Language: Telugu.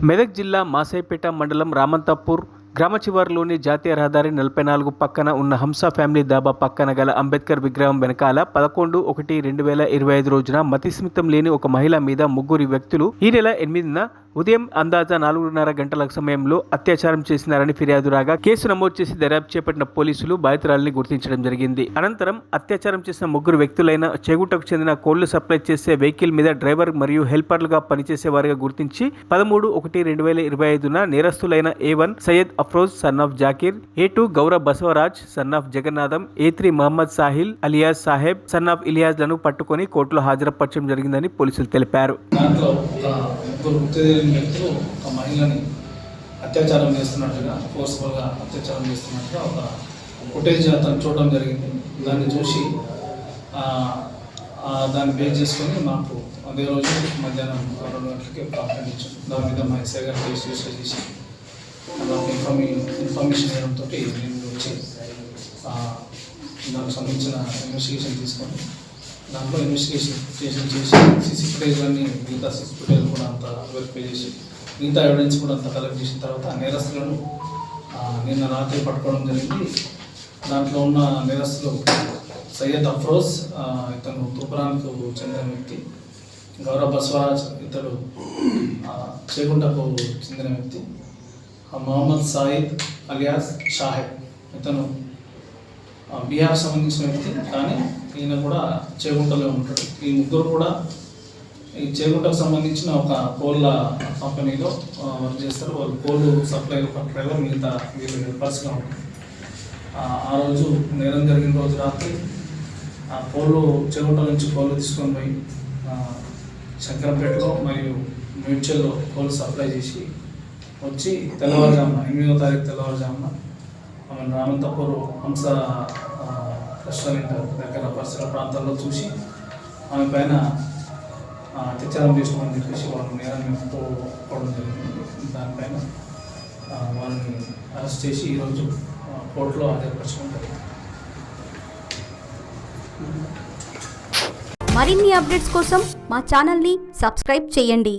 మెదక్ జిల్లా మాసైపేట మండలం రామంతాపూర్ గ్రామ చివరిలోని జాతీయ రహదారి 44 పక్కన ఉన్న హంస ఫ్యామిలీ దాబా పక్కన గల అంబేద్కర్ విగ్రహం వెనకాల 11/1/2025 రోజున మతిస్థిమితం లేని ఒక మహిళ మీద ముగ్గురు వ్యక్తులు ఈ నెల 8న ఉదయం అందాజా 4:30 గంటల సమయంలో అత్యాచారం చేసినారని ఫిర్యాదు రాగా కేసు నమోదు చేసి దర్యాప్తు చేపట్టిన పోలీసులు బాధితురాలిని గుర్తించడం జరిగింది. అనంతరం అత్యాచారం చేసిన ముగ్గురు వ్యక్తులైన చేగుంటకు చెందిన కోళ్లు సప్లై చేసే వెహికల్ మీద డ్రైవర్ మరియు హెల్పర్లుగా పనిచేసే వారిగా గుర్తించి 13/1/2025న నేరస్తులైన A1 Syed Afroz son of Zakir, A2 Gaurav Basavaraj son of Jagannatham, A3 Mohammed Sahil alias Saheb son of Ilyas లను పట్టుకొని కోర్టులో హాజరుపరచడం జరిగిందని పోలీసులు తెలిపారు. వ్యక్తులు ఒక మహిళని అత్యాచారం చేస్తున్నట్టుగా ఫోర్స్ఫుల్గా అత్యాచారం చేస్తున్నట్టుగా ఒక ఫుటేజ్ అతను చూడడం జరిగింది. దాన్ని చూసి దాన్ని బేస్ చేసుకొని మాకు అదే రోజు మధ్యాహ్నం 2 గంటలకి కంప్లైంట్ ఇచ్చాం. దాని మీద మా ఎస్ఐ గారు కేసు రిజిస్టర్ చేసి నాకు ఇన్ఫర్మేషన్ ఇవ్వడంతో నేను వచ్చి దానికి సంబంధించిన ఇన్వెస్టిగేషన్ తీసుకొని దాంట్లో ఇన్వెస్టిగేషన్ చేసి సీసీ ఫుటేజ్లన్నీ మిగతా సీసీ ఫుటేజ్ కూడా అంతా వెరిఫై చేసి మిగతా ఎవిడెన్స్ కూడా అంతా కలెక్ట్ చేసిన తర్వాత నేరస్తులను నిన్న రాత్రి పట్టుకోవడం జరిగింది. దాంట్లో ఉన్న నేరస్తులు సయ్యద్ అఫ్రోజ్, ఇతను తూపురానికి చెందిన వ్యక్తి, గౌరవ్ బసవరాజ్ ఇతడు చేగుంటకు చెందిన వ్యక్తి, మహమ్మద్ సాయిద్ అలియాస్ సాహెబ్ ఇతను బీహార్ సంబంధించిన వ్యక్తి, కానీ ఈయన కూడా చేగుంటలో ఉంటాడు. ఈ ముగ్గురు కూడా ఈ చేగుంటకు సంబంధించిన ఒక కోళ్ళ కంపెనీలో వర్క్ చేస్తారు. వాళ్ళు కోళ్ళు సప్లై ఒక డ్రైవర్, మిగతా వీళ్ళు హెల్పర్స్గా ఉంటారు. ఆ రోజు నేరం జరిగిన రోజు రాత్రి ఆ కోళ్ళు చేగుంట నుంచి కోళ్ళు తీసుకొని పోయి శంకరంపేటలో మరియు మేడ్చల్లో కోళ్ళు సప్లై చేసి వచ్చి తెల్లవారుజామున 8వ తారీఖు తెల్లవారుజామున ఆమె రామంతాపూర్ హంస రెస్టారెంట్ దగ్గర పరిసర ప్రాంతాల్లో చూసి ఆమె పైన అత్యాచారం చేసినామని చెప్పేసి వాళ్ళు నేరాన్ని ఒప్పుకోవడం జరిగింది. దానిపైన వాళ్ళని అరెస్ట్ చేసి ఈరోజు కోర్టులో హాజరుపరచడం జరిగింది. మరిన్ని అప్డేట్స్ కోసం మా ఛానల్ని సబ్స్క్రైబ్ చేయండి.